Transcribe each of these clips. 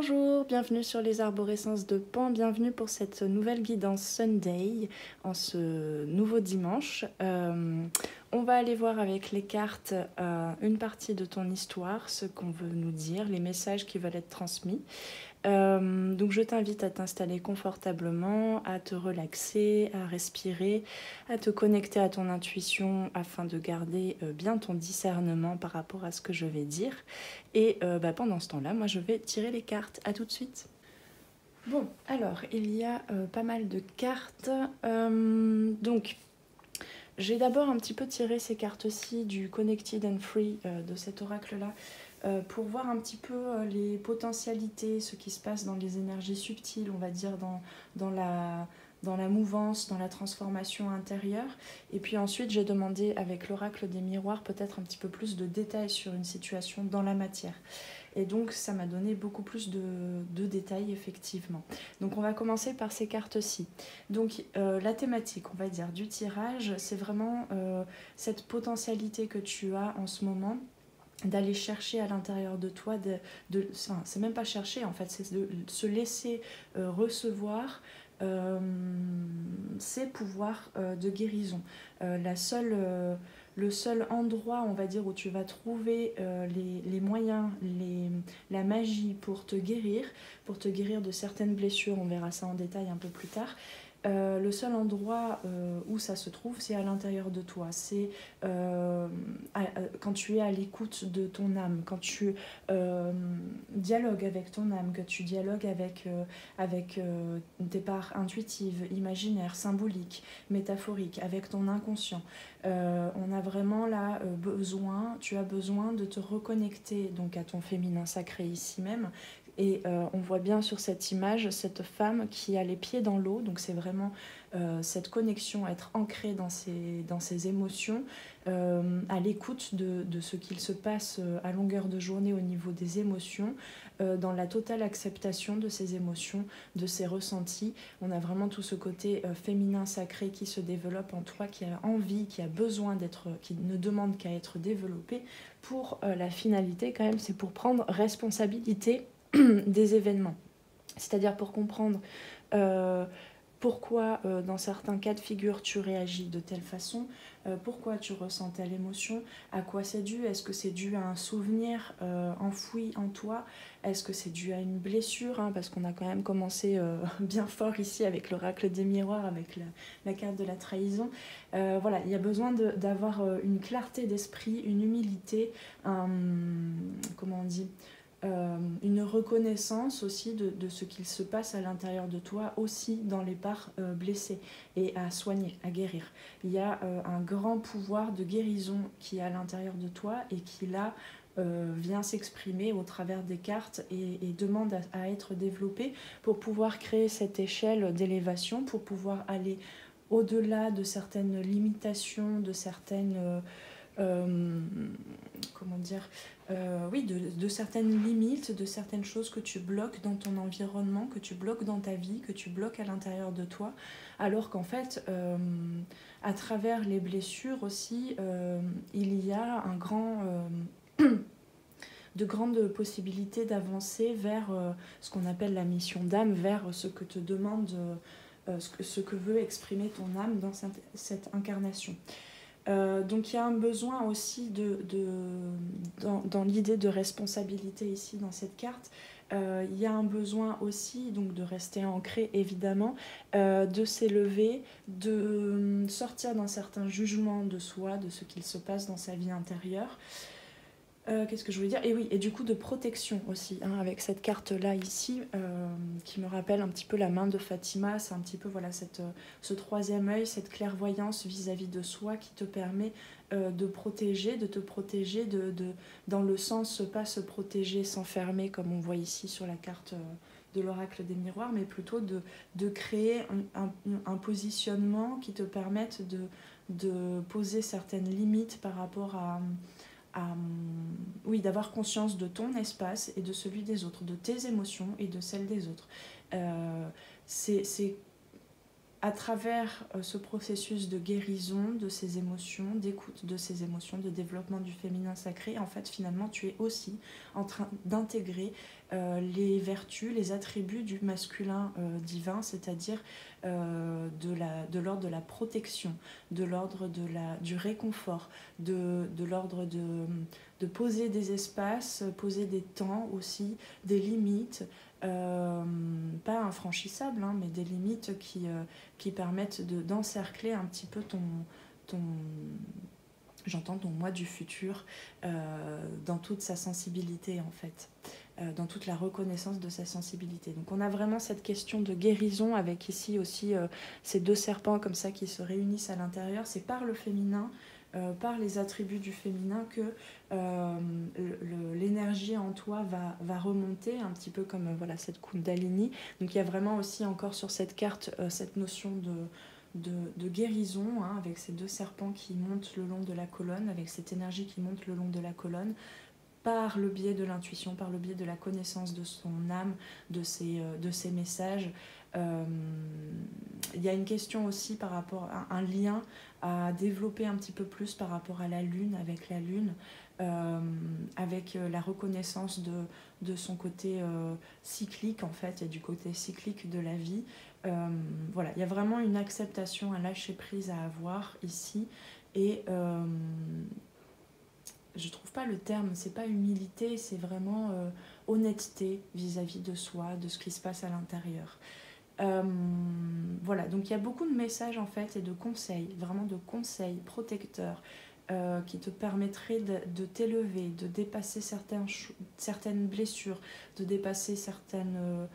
Bonjour, bienvenue sur les arborescences de Pan, bienvenue pour cette nouvelle guidance Sunday en ce nouveau dimanche. On va aller voir avec les cartes une partie de ton histoire, ce qu'on veut nous dire, les messages qui veulent être transmis. Donc je t'invite à t'installer confortablement, à te relaxer, à respirer, à te connecter à ton intuition afin de garder bien ton discernement par rapport à ce que je vais dire. Et pendant ce temps-là, moi je vais tirer les cartes. À tout de suite. Bon, alors il y a pas mal de cartes. Donc j'ai d'abord un petit peu tiré ces cartes-ci du Connected and Free de cet oracle-là. Pour voir un petit peu les potentialités, ce qui se passe dans les énergies subtiles, on va dire dans la mouvance, dans la transformation intérieure. Et puis ensuite, j'ai demandé avec l'oracle des miroirs peut-être un petit peu plus de détails sur une situation dans la matière. Et donc, ça m'a donné beaucoup plus de détails, effectivement. Donc, on va commencer par ces cartes-ci. Donc, la thématique, on va dire, du tirage, c'est vraiment cette potentialité que tu as en ce moment d'aller chercher à l'intérieur de toi, enfin, c'est même pas chercher en fait, c'est de se laisser recevoir ces pouvoirs de guérison. Le seul endroit, on va dire, où tu vas trouver les moyens, la magie pour te guérir de certaines blessures, on verra ça en détail un peu plus tard. Le seul endroit où ça se trouve, c'est à l'intérieur de toi. C'est quand tu es à l'écoute de ton âme, quand tu dialogues avec ton âme, que tu dialogues avec tes parts intuitives, imaginaires, symboliques, métaphoriques, avec ton inconscient. On a vraiment là tu as besoin de te reconnecter donc à ton féminin sacré ici même. Et on voit bien sur cette image cette femme qui a les pieds dans l'eau, donc c'est vraiment cette connexion, être ancrée dans ses émotions, à l'écoute de ce qu'il se passe à longueur de journée au niveau des émotions, dans la totale acceptation de ses émotions, de ses ressentis. On a vraiment tout ce côté féminin sacré qui se développe en toi, qui a envie, qui a besoin d'être, qui ne demande qu'à être développé pour la finalité quand même, c'est pour prendre responsabilité des événements. C'est-à-dire pour comprendre pourquoi dans certains cas de figure tu réagis de telle façon, pourquoi tu ressens telle émotion, à quoi c'est dû, est-ce que c'est dû à un souvenir enfoui en toi, est-ce que c'est dû à une blessure, hein, parce qu'on a quand même commencé bien fort ici avec l'oracle des miroirs, avec la carte de la trahison. Voilà, il y a besoin d'avoir une clarté d'esprit, une humilité, comment on dit, une reconnaissance aussi de ce qu'il se passe à l'intérieur de toi, aussi dans les parts blessées, et à soigner, à guérir. Il y a un grand pouvoir de guérison qui est à l'intérieur de toi et qui là vient s'exprimer au travers des cartes et demande à être développé pour pouvoir créer cette échelle d'élévation, pour pouvoir aller au-delà de certaines limitations, de certaines comment dire, oui, de certaines limites, de certaines choses que tu bloques dans ton environnement, que tu bloques dans ta vie, que tu bloques à l'intérieur de toi, alors qu'en fait, à travers les blessures aussi, il y a de grandes possibilités d'avancer vers ce qu'on appelle la mission d'âme, vers ce que te demande, ce que veut exprimer ton âme dans cette incarnation. Donc il y a un besoin aussi dans l'idée de responsabilité ici dans cette carte. Il y a un besoin aussi donc de rester ancré évidemment, de s'élever, de sortir d'un certain jugement de soi, de ce qu'il se passe dans sa vie intérieure. Qu'est-ce que je voulais dire ? Et oui, et du coup de protection aussi, hein, avec cette carte-là ici, qui me rappelle un petit peu la main de Fatima. C'est un petit peu voilà, ce troisième œil, cette clairvoyance vis-à-vis de soi qui te permet de te protéger, dans le sens, pas se protéger, s'enfermer, comme on voit ici sur la carte de l'oracle des miroirs, mais plutôt de créer un positionnement qui te permette de poser certaines limites par rapport oui, d'avoir conscience de ton espace et de celui des autres, de tes émotions et de celles des autres. C'est à travers ce processus de guérison de ces émotions, d'écoute de ces émotions, de développement du féminin sacré, en fait, finalement, tu es aussi en train d'intégrer les vertus, les attributs du masculin divin, c'est-à-dire de l'ordre de la protection, de l'ordre du réconfort, de l'ordre de poser des espaces, poser des temps aussi, des limites, pas infranchissables, hein, mais des limites qui permettent d'encercler un petit peu j'entends ton moi du futur, dans toute sa sensibilité en fait, dans toute la reconnaissance de sa sensibilité. Donc on a vraiment cette question de guérison avec ici aussi ces deux serpents comme ça qui se réunissent à l'intérieur. C'est par le féminin, par les attributs du féminin que l'énergie en toi va remonter, un petit peu comme voilà, cette Kundalini. Donc il y a vraiment aussi encore sur cette carte cette notion de guérison, hein, avec ces deux serpents qui montent le long de la colonne, avec cette énergie qui monte le long de la colonne, par le biais de l'intuition, par le biais de la connaissance de son âme, de ses messages. Il y a une question aussi par rapport à un lien à développer un petit peu plus par rapport à la lune, avec la lune, avec la reconnaissance de son côté cyclique en fait, et du côté cyclique de la vie. Voilà, il y a vraiment une acceptation, un lâcher prise à avoir ici, et je trouve pas le terme, c'est pas humilité, c'est vraiment honnêteté vis-à-vis de soi, de ce qui se passe à l'intérieur. Voilà, donc il y a beaucoup de messages en fait et de conseils, vraiment de conseils protecteurs qui te permettraient de t'élever, de dépasser certaines blessures, de dépasser certains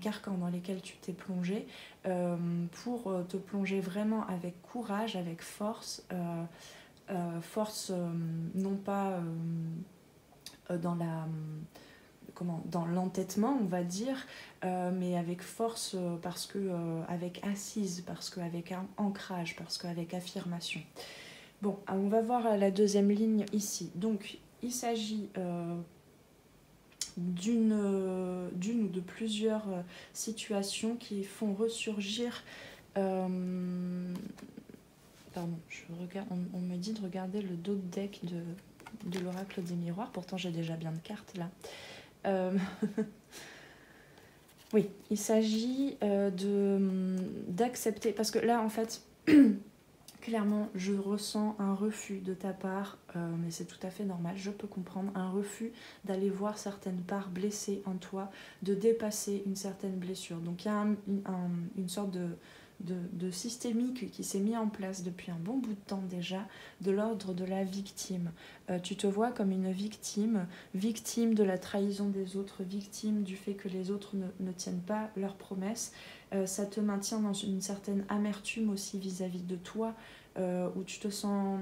carcans dans lesquels tu t'es plongé, pour te plonger vraiment avec courage, avec force, non pas dans l'entêtement, on va dire, mais avec force, parce que avec assise, parce qu'avec un ancrage, parce qu'avec affirmation. Bon, on va voir la deuxième ligne ici. Donc, il s'agit d'une ou de plusieurs situations qui font ressurgir... pardon, on me dit de regarder le dos de deck de l'oracle des miroirs. Pourtant, j'ai déjà bien de cartes là. Oui, il s'agit d'accepter, parce que là en fait clairement je ressens un refus de ta part, mais c'est tout à fait normal, je peux comprendre, un refus d'aller voir certaines parts blessées en toi, de dépasser une certaine blessure. Donc il y a une sorte de systémique qui s'est mis en place depuis un bon bout de temps déjà, de l'ordre de la victime. Tu te vois comme une victime de la trahison des autres, victime du fait que les autres ne tiennent pas leurs promesses. Ça te maintient dans une certaine amertume aussi vis-à-vis de toi, où tu te sens...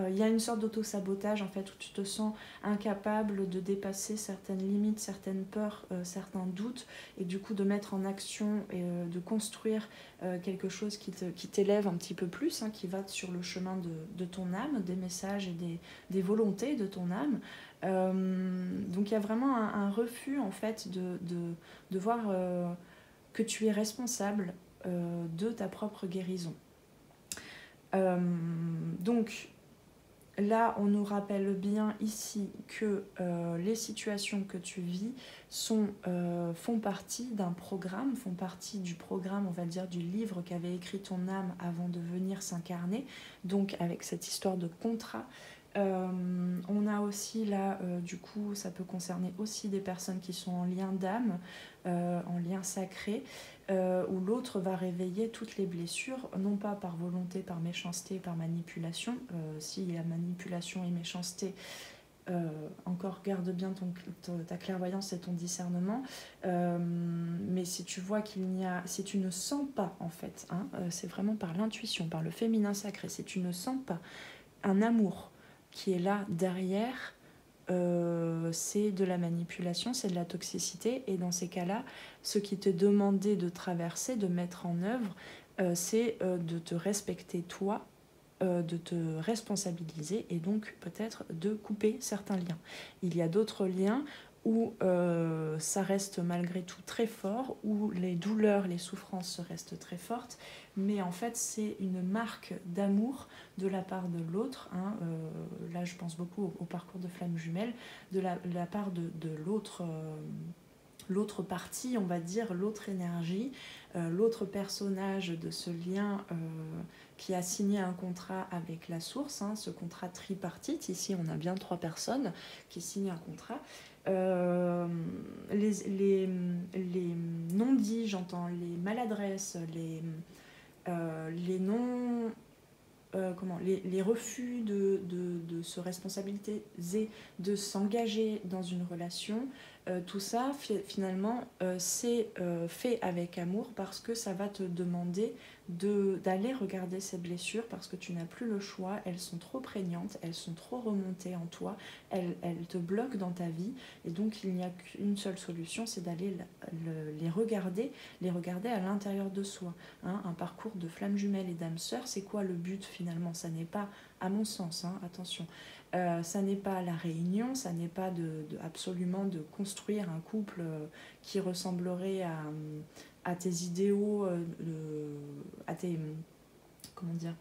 Il y a une sorte d'auto-sabotage en fait, où tu te sens incapable de dépasser certaines limites, certaines peurs, certains doutes, et du coup de mettre en action et de construire quelque chose qui t'élève un petit peu plus, hein, qui va sur le chemin de ton âme, des messages et des volontés de ton âme. Donc il y a vraiment un refus en fait de voir que tu es responsable de ta propre guérison. Donc là, on nous rappelle bien ici que les situations que tu vis font partie d'un programme, font partie du programme, on va dire, du livre qu'avait écrit ton âme avant de venir s'incarner, donc avec cette histoire de contrat. On a aussi là, du coup, ça peut concerner aussi des personnes qui sont en lien d'âme, en lien sacré, où l'autre va réveiller toutes les blessures, non pas par volonté, par méchanceté, par manipulation. S'il y a manipulation et méchanceté, encore garde bien ta clairvoyance et ton discernement, mais si tu vois si tu ne sens pas en fait, hein, c'est vraiment par l'intuition, par le féminin sacré, si tu ne sens pas un amour qui est là derrière, c'est de la manipulation, c'est de la toxicité, et dans ces cas-là, ce qui te demandait de traverser, de mettre en œuvre, c'est de te respecter toi, de te responsabiliser, et donc peut-être de couper certains liens. Il y a d'autres liens où ça reste malgré tout très fort, où les douleurs, les souffrances restent très fortes, mais en fait c'est une marque d'amour de la part de l'autre, hein, là je pense beaucoup au parcours de flammes jumelles, de la part de l'autre partie, on va dire, l'autre énergie, l'autre personnage de ce lien qui a signé un contrat avec la source, hein, ce contrat tripartite. Ici, on a bien 3 personnes qui signent un contrat. Les non-dits, j'entends les maladresses, les non... les refus de se responsabiliser, de s'engager dans une relation, tout ça finalement c'est fait avec amour parce que ça va te demander d'aller regarder ces blessures parce que tu n'as plus le choix, elles sont trop prégnantes, elles sont trop remontées en toi, elles te bloquent dans ta vie et donc il n'y a qu'une seule solution, c'est d'aller les regarder à l'intérieur de soi. Hein, un parcours de flammes jumelles et d'âmes sœurs, c'est quoi le but finalement? Ça n'est pas, à mon sens, hein, attention, ça n'est pas la réunion, ça n'est pas absolument de construire un couple qui ressemblerait à tes idéaux, à tes... comment dire,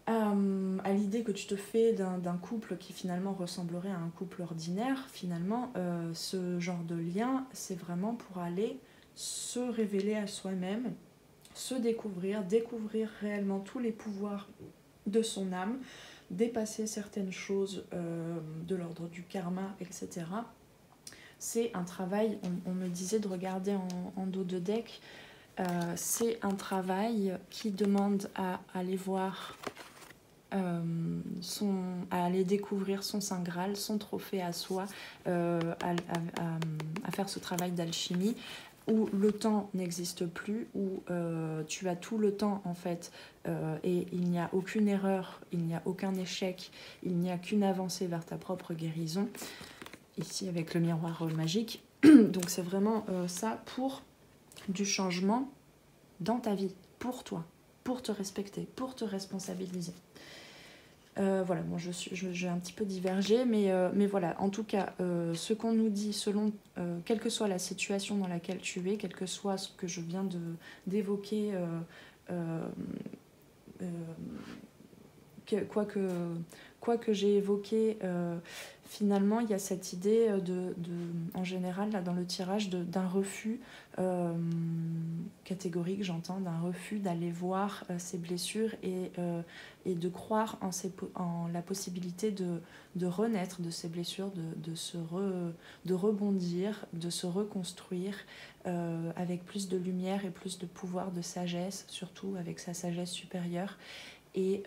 à l'idée que tu te fais d'un couple qui finalement ressemblerait à un couple ordinaire. Finalement, ce genre de lien, c'est vraiment pour aller se révéler à soi-même, se découvrir réellement tous les pouvoirs de son âme, dépasser certaines choses de l'ordre du karma, etc. C'est un travail, on me disait de regarder en dos de deck, c'est un travail qui demande à aller voir, à aller découvrir son Saint Graal, son trophée à soi, à faire ce travail d'alchimie, où le temps n'existe plus, où tu as tout le temps en fait, et il n'y a aucune erreur, il n'y a aucun échec, il n'y a qu'une avancée vers ta propre guérison, ici avec le miroir magique. Donc c'est vraiment ça pour du changement dans ta vie, pour toi, pour te respecter, pour te responsabiliser. Voilà, bon, j'ai un petit peu divergé, mais voilà, en tout cas, ce qu'on nous dit, selon, quelle que soit la situation dans laquelle tu es, quel que soit ce que je viens d'évoquer, quoi que j'ai évoqué, finalement, il y a cette idée en général, là, dans le tirage, d'un refus catégorique, j'entends, d'un refus d'aller voir ces blessures et de croire en la possibilité de renaître de ces blessures, de rebondir, de se reconstruire avec plus de lumière et plus de pouvoir, de sagesse, surtout avec sa sagesse supérieure, et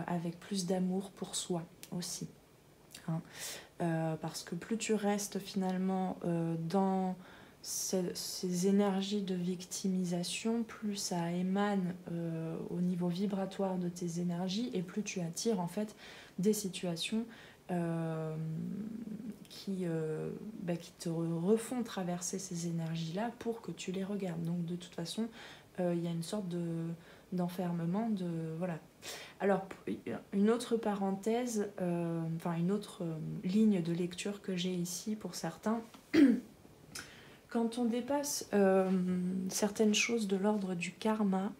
avec plus d'amour pour soi aussi. Hein. Parce que plus tu restes finalement dans ces énergies de victimisation, plus ça émane au niveau vibratoire de tes énergies et plus tu attires en fait des situations qui te refont traverser ces énergies-là pour que tu les regardes. Donc de toute façon, il y a une sorte d'enfermement, voilà. Alors, une autre parenthèse, une autre ligne de lecture que j'ai ici pour certains, quand on dépasse certaines choses de l'ordre du karma,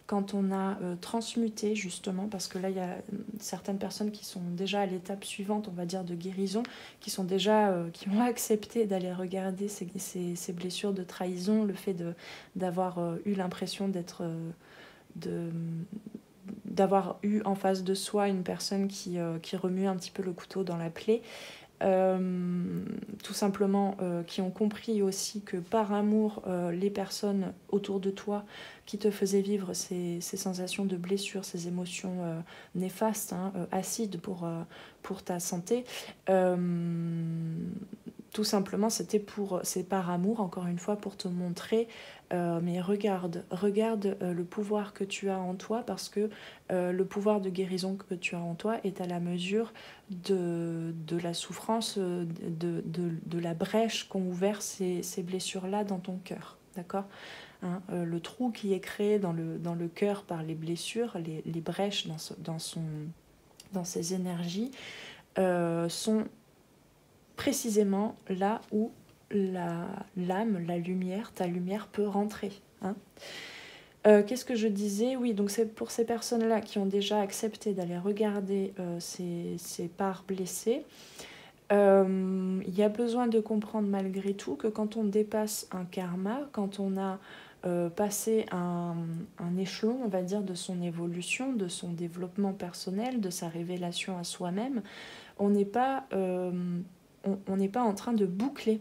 quand on a transmuté justement, parce que là il y a certaines personnes qui sont déjà à l'étape suivante, on va dire, de guérison, qui ont accepté d'aller regarder ces blessures de trahison, le fait d'avoir eu l'impression d'avoir eu en face de soi une personne qui remue un petit peu le couteau dans la plaie, tout simplement qui ont compris aussi que par amour, les personnes autour de toi qui te faisaient vivre ces sensations de blessure, ces émotions néfastes, hein, acides pour ta santé, tout simplement c'est par amour, encore une fois, pour te montrer mais regarde le pouvoir que tu as en toi, parce que le pouvoir de guérison que tu as en toi est à la mesure de la souffrance, de la brèche qu'ont ouvert ces blessures-là dans ton cœur, d'accord, hein, le trou qui est créé dans le cœur par les blessures, les brèches dans ces énergies sont précisément là où l'âme, la lumière, ta lumière peut rentrer. Hein. Qu'est-ce que je disais? Oui, donc c'est pour ces personnes-là qui ont déjà accepté d'aller regarder ces parts blessées. Il y a besoin de comprendre malgré tout que quand on dépasse un karma, quand on a passé un échelon, on va dire, de son évolution, de son développement personnel, de sa révélation à soi-même, on n'est pas en train de boucler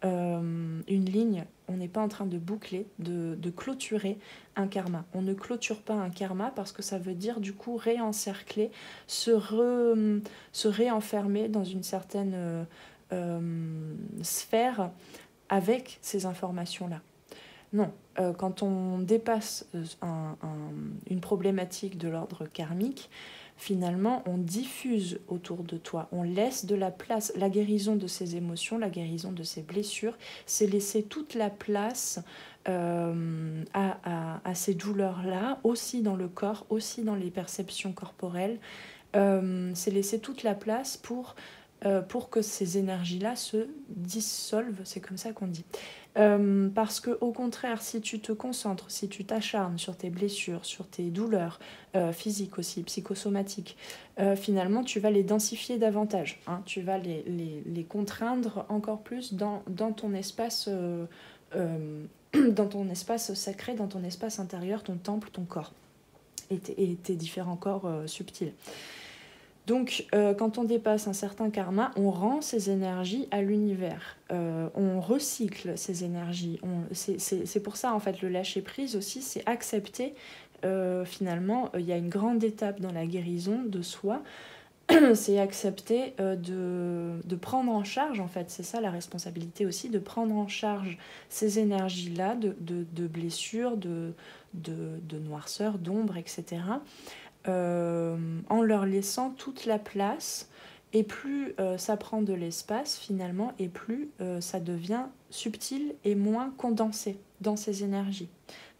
une ligne, on n'est pas en train de boucler, de clôturer un karma. On ne clôture pas un karma parce que ça veut dire du coup réencercler, se réenfermer dans une certaine sphère avec ces informations-là. Non, quand on dépasse une problématique de l'ordre karmique, finalement, on diffuse autour de toi, on laisse de la place. La guérison de ces émotions, la guérison de ces blessures, c'est laisser toute la place à ces douleurs-là, aussi dans le corps, aussi dans les perceptions corporelles. C'est laisser toute la place pour que ces énergies-là se dissolvent, c'est comme ça qu'on dit. Parce que au contraire, si tu te concentres, si tu t'acharnes sur tes blessures, sur tes douleurs physiques aussi, psychosomatiques, finalement tu vas les densifier davantage. Hein, tu vas les contraindre encore plus dans ton espace, dans ton espace sacré, dans ton espace intérieur, ton temple, ton corps et tes différents corps subtils. Donc, quand on dépasse un certain karma, on rend ces énergies à l'univers. On recycle ces énergies. C'est pour ça, en fait, le lâcher-prise aussi, c'est accepter. Finalement, il y a une grande étape dans la guérison de soi. C'est accepter de prendre en charge, en fait. C'est ça la responsabilité aussi, de prendre en charge ces énergies-là, de blessures, de noirceur, d'ombre, etc., en leur laissant toute la place. Et plus ça prend de l'espace finalement, et plus ça devient subtil et moins condensé dans ces énergies.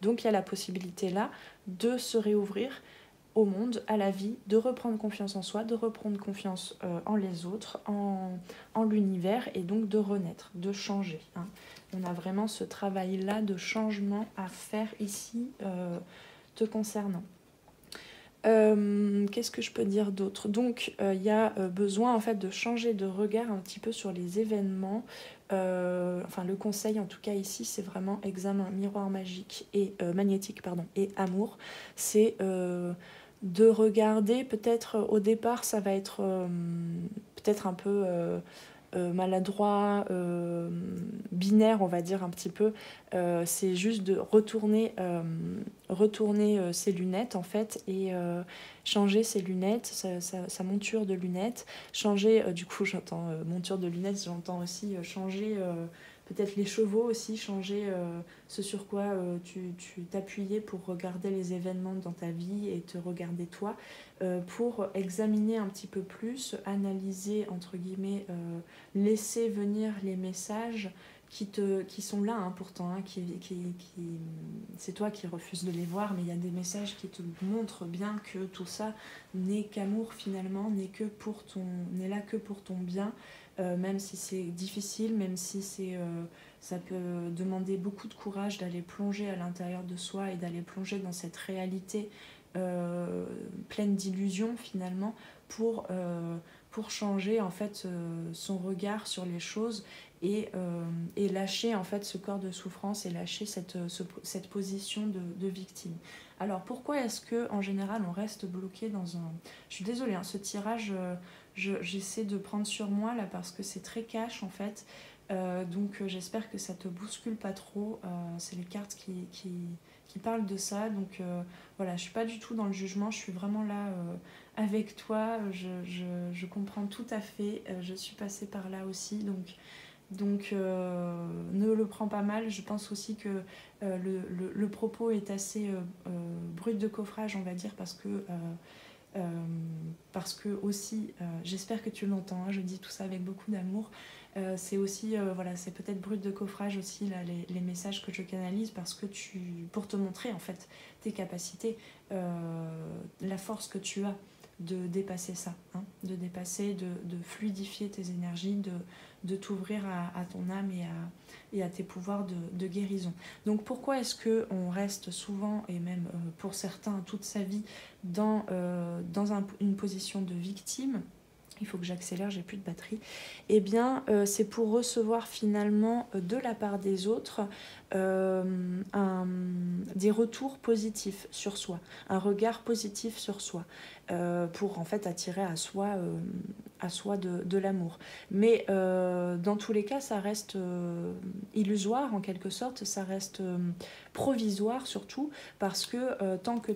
Donc il y a la possibilité là de se réouvrir au monde, à la vie, de reprendre confiance en soi, de reprendre confiance en les autres, en l'univers, et donc de renaître, de changer. Hein. On a vraiment ce travail-là de changement à faire ici te concernant. Qu'est-ce que je peux dire d'autre? Donc, il y a besoin en fait de changer de regard un petit peu sur les événements. Enfin, le conseil en tout cas ici, c'est vraiment examen, miroir magique et magnétique, pardon, et amour. C'est de regarder, peut-être au départ, ça va être peut-être un peu maladroit, binaire, on va dire un petit peu. C'est juste de retourner ses lunettes en fait et changer ses lunettes, sa monture de lunettes, changer, du coup j'entends monture de lunettes, j'entends aussi changer peut-être les chevaux aussi, changer ce sur quoi tu t'appuyais pour regarder les événements dans ta vie et te regarder toi, pour examiner un petit peu plus, analyser entre guillemets, laisser venir les messages qui sont là hein, pourtant, hein, c'est toi qui refuses de les voir, mais il y a des messages qui te montrent bien que tout ça n'est qu'amour finalement, n'est là que pour ton bien, même si c'est difficile, même si ça peut demander beaucoup de courage d'aller plonger à l'intérieur de soi et d'aller plonger dans cette réalité pleine d'illusions finalement pour changer en fait son regard sur les choses et lâcher en fait ce corps de souffrance et lâcher cette position de victime. Alors pourquoi est-ce que en général on reste bloqué dans un... Je suis désolée, hein, ce tirage, j'essaie de prendre sur moi là parce que c'est très cash en fait. Donc j'espère que ça te bouscule pas trop. C'est les cartes qui parlent de ça. Donc voilà, je suis pas du tout dans le jugement, je suis vraiment là avec toi. Je comprends tout à fait. Je suis passée par là aussi. Donc ne le prends pas mal. Je pense aussi que le propos est assez brut de coffrage, on va dire, parce que aussi, j'espère que tu l'entends, hein, je dis tout ça avec beaucoup d'amour, c'est aussi, voilà, c'est peut-être brut de coffrage aussi, là, les messages que je canalise, parce que pour te montrer en fait tes capacités, la force que tu as, de dépasser ça, hein, de dépasser, de fluidifier tes énergies, de t'ouvrir à ton âme et à tes pouvoirs de guérison. Donc pourquoi est-ce qu'on reste souvent, et même pour certains toute sa vie, dans une position de victime? Il faut que j'accélère, j'ai plus de batterie. Eh bien, c'est pour recevoir finalement de la part des autres des retours positifs sur soi, un regard positif sur soi, pour en fait attirer à soi de l'amour. Mais dans tous les cas, ça reste illusoire en quelque sorte, ça reste provisoire surtout, parce que tant que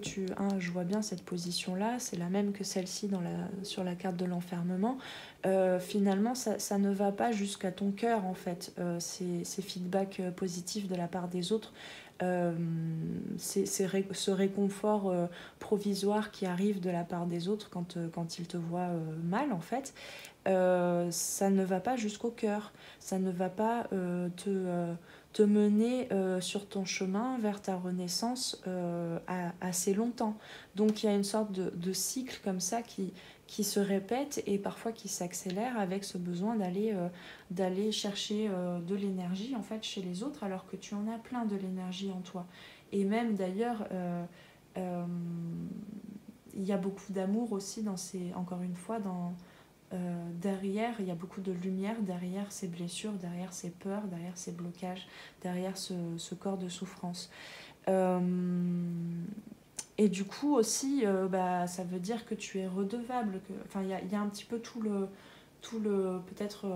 je vois bien cette position-là, c'est la même que celle-ci sur la carte de l'enfermement, finalement ça ne va pas jusqu'à ton cœur en fait, ces feedbacks positifs de la part des autres, ce réconfort provisoire qui arrive de la part des autres quand ils te voient mal en fait, ça ne va pas jusqu'au cœur, ça ne va pas te mener sur ton chemin vers ta renaissance assez longtemps. Donc il y a une sorte de cycle comme ça qui se répète et parfois qui s'accélère avec ce besoin d'aller chercher de l'énergie en fait chez les autres alors que tu en as plein de l'énergie en toi. Et même d'ailleurs, il y a beaucoup d'amour aussi encore une fois, derrière, il y a beaucoup de lumière derrière ces blessures, derrière ces peurs, derrière ces blocages, derrière ce corps de souffrance. Et du coup aussi, ça veut dire que tu es redevable. Enfin, il y a un petit peu tout le peut-être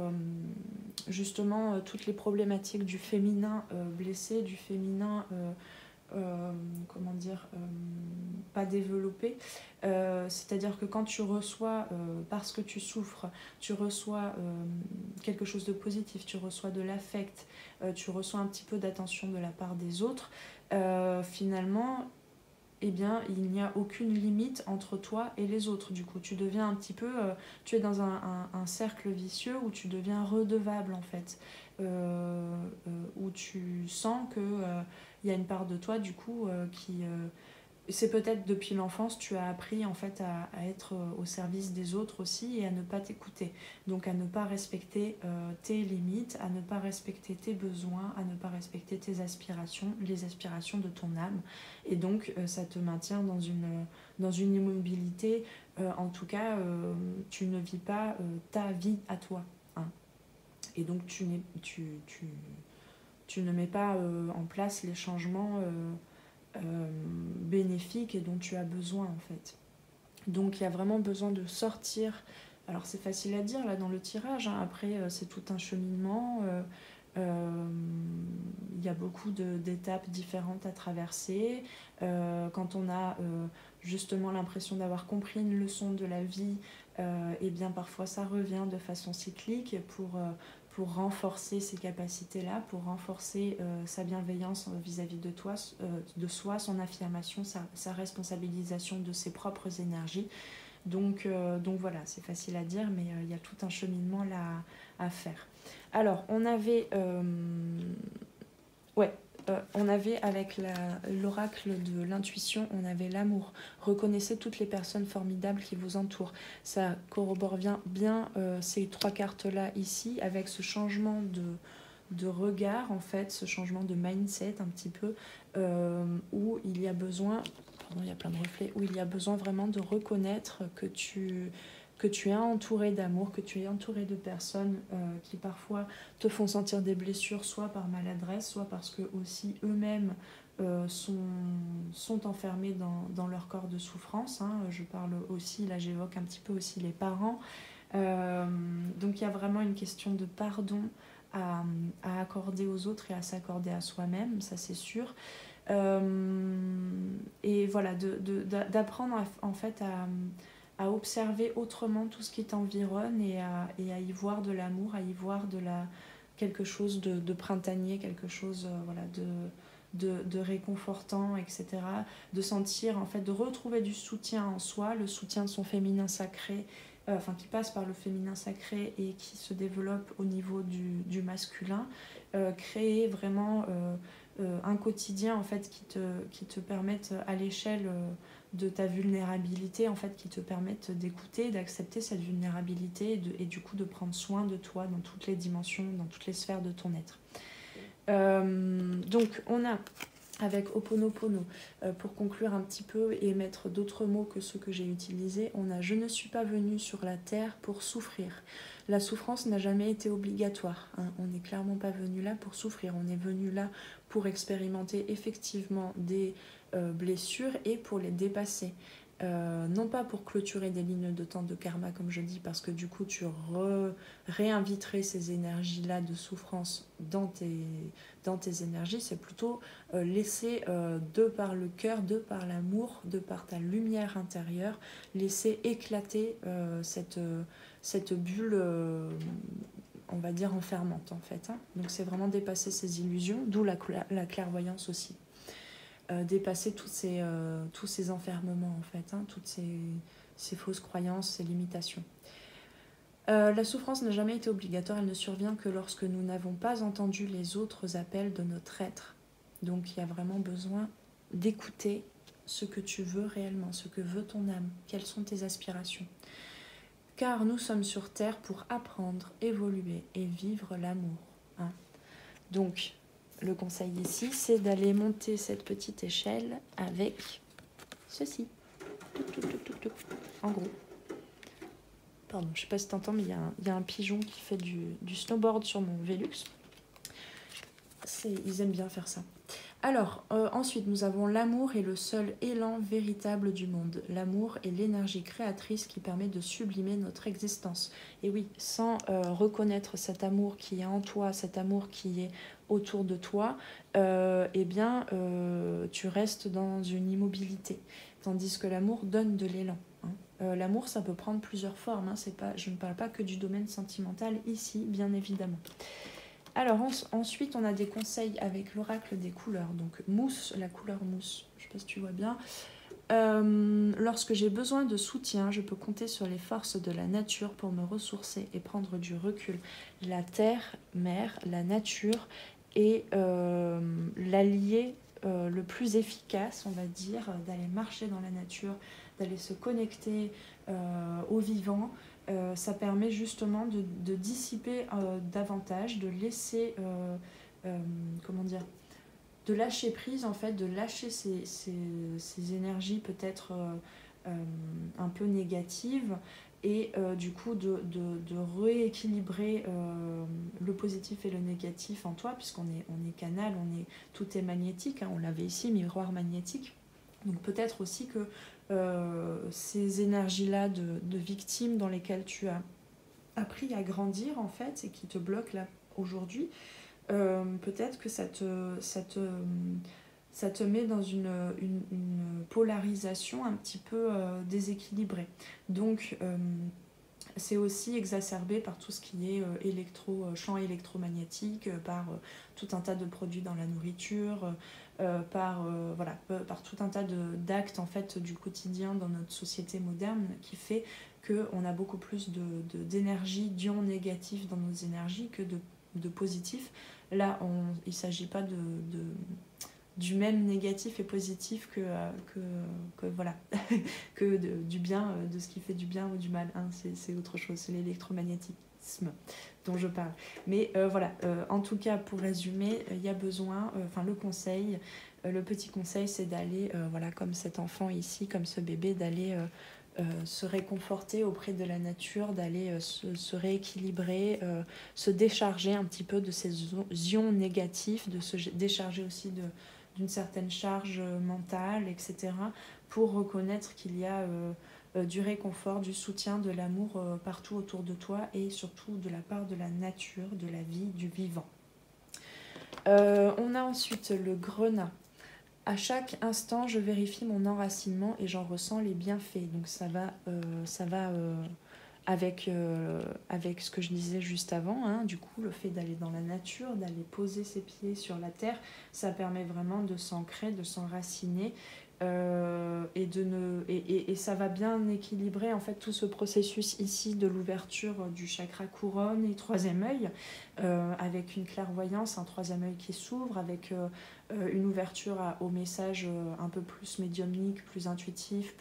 justement toutes les problématiques du féminin blessé, du féminin comment dire, pas développé. C'est-à-dire que quand tu reçois, parce que tu souffres, tu reçois quelque chose de positif, tu reçois de l'affect, tu reçois un petit peu d'attention de la part des autres, finalement, eh bien, il n'y a aucune limite entre toi et les autres. Du coup, tu deviens un petit peu... tu es dans un cercle vicieux où tu deviens redevable, en fait. Où tu sens que y a une part de toi, du coup, qui... c'est peut-être depuis l'enfance, tu as appris en fait à être au service des autres aussi et à ne pas t'écouter. Donc à ne pas respecter tes limites, à ne pas respecter tes besoins, à ne pas respecter tes aspirations, les aspirations de ton âme. Et donc ça te maintient dans une immobilité. En tout cas, tu ne vis pas ta vie à toi, hein. Et donc tu ne mets pas en place les changements bénéfique et dont tu as besoin en fait. Donc il y a vraiment besoin de sortir. Alors c'est facile à dire là dans le tirage, hein. Après c'est tout un cheminement. Il y a beaucoup d'étapes différentes à traverser. Quand on a justement l'impression d'avoir compris une leçon de la vie, et bien parfois ça revient de façon cyclique pour renforcer ces capacités-là, pour renforcer sa bienveillance vis-à-vis de soi, son affirmation, sa responsabilisation de ses propres énergies. Donc voilà, c'est facile à dire, mais il y a tout un cheminement là à faire. Alors, on avait avec l'oracle de l'intuition, on avait l'amour. Reconnaissez toutes les personnes formidables qui vous entourent. Ça corrobore bien ces trois cartes-là ici, avec ce changement de regard, en fait, ce changement de mindset un petit peu, où il y a besoin, pardon, il y a plein de reflets, où il y a besoin vraiment de reconnaître que tu es entouré d'amour, que tu es entouré de personnes qui parfois te font sentir des blessures, soit par maladresse, soit parce que aussi eux-mêmes sont enfermés dans leur corps de souffrance, hein. Je parle aussi, là j'évoque un petit peu aussi les parents. Donc il y a vraiment une question de pardon à accorder aux autres et à s'accorder à soi-même, ça c'est sûr. Et voilà, d'apprendre en fait à observer autrement tout ce qui t'environne et à y voir de l'amour, à y voir quelque chose de printanier, quelque chose voilà, de réconfortant, etc. De sentir, en fait, de retrouver du soutien en soi, le soutien de son féminin sacré, qui passe par le féminin sacré et qui se développe au niveau du masculin, créer vraiment un quotidien en fait qui te permette à l'échelle de ta vulnérabilité, en fait, qui te permettent d'écouter, d'accepter cette vulnérabilité et du coup de prendre soin de toi dans toutes les dimensions, dans toutes les sphères de ton être. Donc on a avec Ho'oponopono, pour conclure un petit peu et mettre d'autres mots que ceux que j'ai utilisés, on a « Je ne suis pas venue sur la terre pour souffrir ». La souffrance n'a jamais été obligatoire. Hein. On n'est clairement pas venu là pour souffrir. On est venu là pour expérimenter effectivement des blessures et pour les dépasser. Non pas pour clôturer des lignes de temps de karma, comme je dis, parce que du coup tu réinviterais ces énergies-là de souffrance dans tes énergies, c'est plutôt laisser, de par le cœur, de par l'amour, de par ta lumière intérieure, laisser éclater cette bulle, on va dire, enfermante en fait. Hein. Donc c'est vraiment dépasser ces illusions, d'où la clairvoyance aussi. Dépasser tous ces enfermements en fait, hein, toutes ces fausses croyances, ces limitations. La souffrance n'a jamais été obligatoire, elle ne survient que lorsque nous n'avons pas entendu les autres appels de notre être. Donc il y a vraiment besoin d'écouter ce que tu veux réellement, ce que veut ton âme, quelles sont tes aspirations. Car nous sommes sur Terre pour apprendre, évoluer et vivre l'amour. Hein. Donc, le conseil ici, c'est d'aller monter cette petite échelle avec ceci. En gros. Pardon, je ne sais pas si tu entends, mais il y a un pigeon qui fait du snowboard sur mon Velux. Ils aiment bien faire ça. Alors, ensuite, nous avons l'amour est le seul élan véritable du monde. L'amour est l'énergie créatrice qui permet de sublimer notre existence. Et oui, sans reconnaître cet amour qui est en toi, cet amour qui est autour de toi, eh bien, tu restes dans une immobilité. Tandis que l'amour donne de l'élan. Hein. L'amour, ça peut prendre plusieurs formes. Hein. Je ne parle pas que du domaine sentimental ici, bien évidemment. Alors ensuite, on a des conseils avec l'oracle des couleurs. Donc mousse, la couleur mousse, je ne sais pas si tu vois bien. Lorsque j'ai besoin de soutien, je peux compter sur les forces de la nature pour me ressourcer et prendre du recul. La terre, mère, la nature est l'allié le plus efficace, on va dire, d'aller marcher dans la nature, d'aller se connecter au vivant. Ça permet justement de dissiper davantage, de laisser, comment dire, de lâcher prise en fait, de lâcher ces énergies peut-être un peu négatives et du coup de rééquilibrer le positif et le négatif en toi, puisqu'on est canal, tout est magnétique, hein, on l'avait ici, miroir magnétique. Donc peut-être aussi que ces énergies-là de victimes dans lesquelles tu as appris à grandir en fait et qui te bloquent là aujourd'hui, peut-être que ça te met dans une polarisation un petit peu déséquilibrée. Donc c'est aussi exacerbé par tout ce qui est champ électromagnétique, par tout un tas de produits dans la nourriture, par tout un tas d'actes en fait du quotidien dans notre société moderne qui fait qu'on a beaucoup plus d'énergie, d'ions négatifs dans nos énergies que de positifs. Là, il ne s'agit pas du même négatif et positif que voilà que du bien, de ce qui fait du bien ou du mal, hein. C'est autre chose, c'est l'électromagnétisme dont je parle, mais voilà, en tout cas pour résumer, il y a besoin, le petit conseil c'est d'aller voilà, comme cet enfant ici, comme ce bébé, d'aller se réconforter auprès de la nature, d'aller se rééquilibrer, se décharger un petit peu de ces ions négatifs, de se décharger aussi d'une certaine charge mentale, etc., pour reconnaître qu'il y a du réconfort, du soutien, de l'amour partout autour de toi et surtout de la part de la nature, de la vie, du vivant. On a ensuite le grenat. À chaque instant, je vérifie mon enracinement et j'en ressens les bienfaits. Donc ça va avec ce que je disais juste avant, hein. Du coup, le fait d'aller dans la nature, d'aller poser ses pieds sur la terre, ça permet vraiment de s'ancrer, de s'enraciner. Et ça va bien équilibrer en fait tout ce processus ici de l'ouverture du chakra couronne et troisième œil, avec une clairvoyance, un troisième œil qui s'ouvre, avec une ouverture au message un peu plus médiumnique, plus intuitif,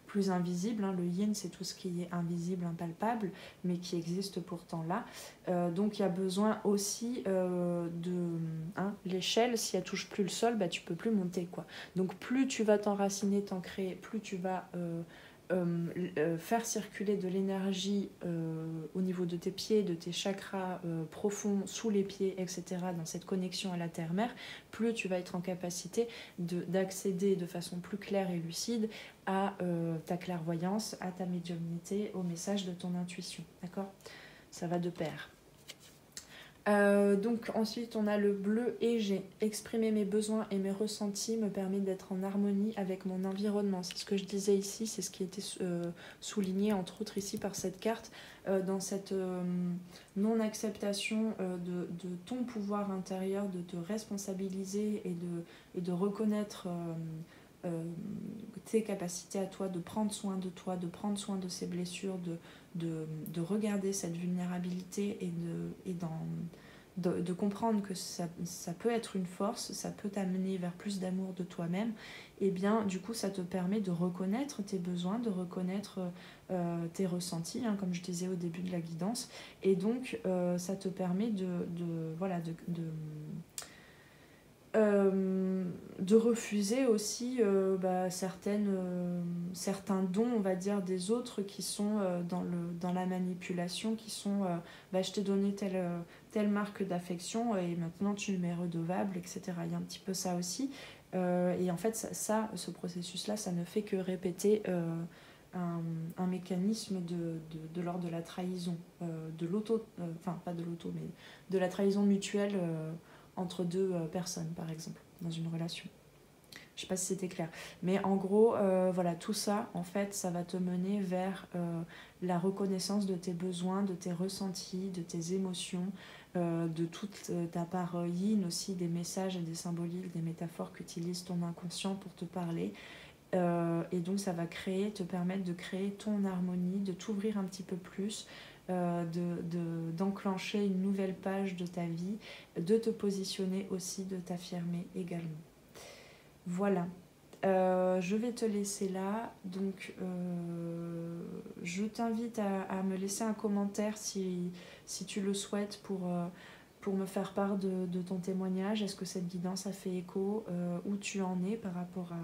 plus invisible. Le yin, c'est tout ce qui est invisible, impalpable, mais qui existe pourtant là. Donc il y a besoin aussi l'échelle, si elle touche plus le sol, tu peux plus monter, quoi. Donc plus tu vas t'enraciner, t'ancrer, plus tu vas faire circuler de l'énergie au niveau de tes pieds, de tes chakras profonds, sous les pieds, etc., dans cette connexion à la terre-mère, plus tu vas être en capacité d'accéder de façon plus claire et lucide à ta clairvoyance, à ta médiumnité, au message de ton intuition. D'accord ? Ça va de pair. Donc ensuite on a le bleu et j'ai exprimé mes besoins et mes ressentis me permet d'être en harmonie avec mon environnement. C'est ce que je disais ici, c'est ce qui était souligné entre autres ici par cette carte, dans cette non-acceptation de ton pouvoir intérieur, de te responsabiliser et de reconnaître tes capacités à toi, de prendre soin de toi, de prendre soin de ces blessures, de regarder cette vulnérabilité et de comprendre que ça peut être une force, ça peut t'amener vers plus d'amour de toi-même, et bien du coup ça te permet de reconnaître tes besoins, de reconnaître tes ressentis, comme je disais au début de la guidance, et donc ça te permet de refuser aussi certains dons, on va dire, des autres qui sont dans la manipulation, qui sont je t'ai donné telle marque d'affection et maintenant tu m'es redevable, etc. Il y a un petit peu ça aussi. Et en fait, ce processus-là, ça ne fait que répéter un mécanisme de l'ordre de la trahison, de l'auto, pas de l'auto, mais de la trahison mutuelle entre deux personnes, par exemple, dans une relation. Je sais pas si c'était clair. Mais en gros, tout ça, en fait, ça va te mener vers la reconnaissance de tes besoins, de tes ressentis, de tes émotions, de toute ta part yin aussi, des messages et des symboliques, des métaphores qu'utilise ton inconscient pour te parler. Et donc, ça va te permettre de créer ton harmonie, de t'ouvrir un petit peu plus, d'enclencher une nouvelle page de ta vie, de te positionner aussi, de t'affirmer également. Voilà, je vais te laisser là, donc je t'invite à me laisser un commentaire si tu le souhaites pour me faire part de ton témoignage. Est-ce que cette guidance a fait écho, où tu en es par rapport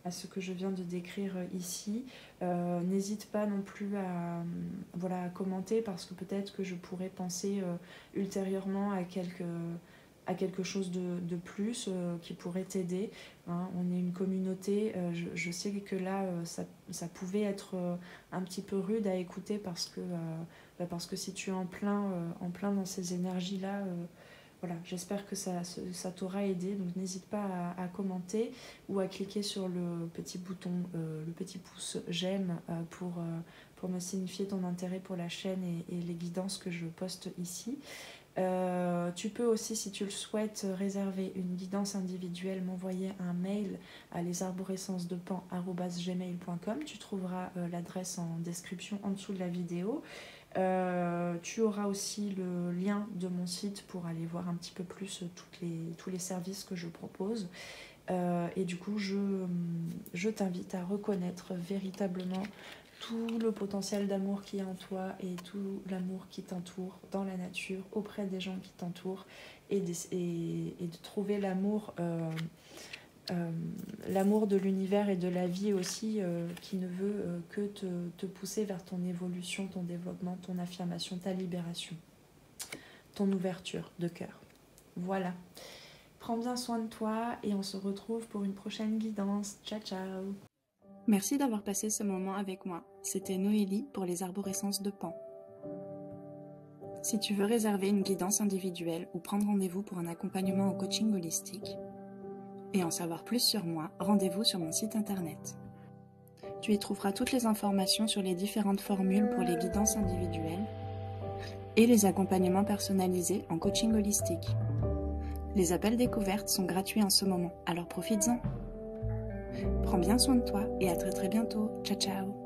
à ce que je viens de décrire ici. N'hésite pas non plus à commenter, parce que peut-être que je pourrais penser ultérieurement à quelque chose de plus qui pourrait t'aider. On est une communauté, je sais que là ça pouvait être un petit peu rude à écouter parce que si tu es en plein dans ces énergies là, j'espère que ça t'aura aidé. Donc n'hésite pas à commenter ou à cliquer sur le petit bouton, le petit pouce j'aime pour me signifier ton intérêt pour la chaîne et les guidances que je poste ici. Tu peux aussi, si tu le souhaites, réserver une guidance individuelle, m'envoyer un mail à lesarborescencesdepan@gmail.com. Tu trouveras l'adresse en description en dessous de la vidéo. Tu auras aussi le lien de mon site pour aller voir un petit peu plus tous les services que je propose. Et du coup, je t'invite à reconnaître véritablement tout le potentiel d'amour qui est en toi et tout l'amour qui t'entoure dans la nature, auprès des gens qui t'entourent, et de trouver l'amour de l'univers et de la vie aussi, qui ne veut que te pousser vers ton évolution, ton développement, ton affirmation, ta libération, ton ouverture de cœur. Voilà. Prends bien soin de toi et on se retrouve pour une prochaine guidance. Ciao, ciao. Merci d'avoir passé ce moment avec moi. C'était Noélie pour les arborescences de Pan. Si tu veux réserver une guidance individuelle ou prendre rendez-vous pour un accompagnement en coaching holistique et en savoir plus sur moi, rendez-vous sur mon site internet. Tu y trouveras toutes les informations sur les différentes formules pour les guidances individuelles et les accompagnements personnalisés en coaching holistique. Les appels découvertes sont gratuits en ce moment, alors profites-en. Prends bien soin de toi et à très très bientôt. Ciao ciao.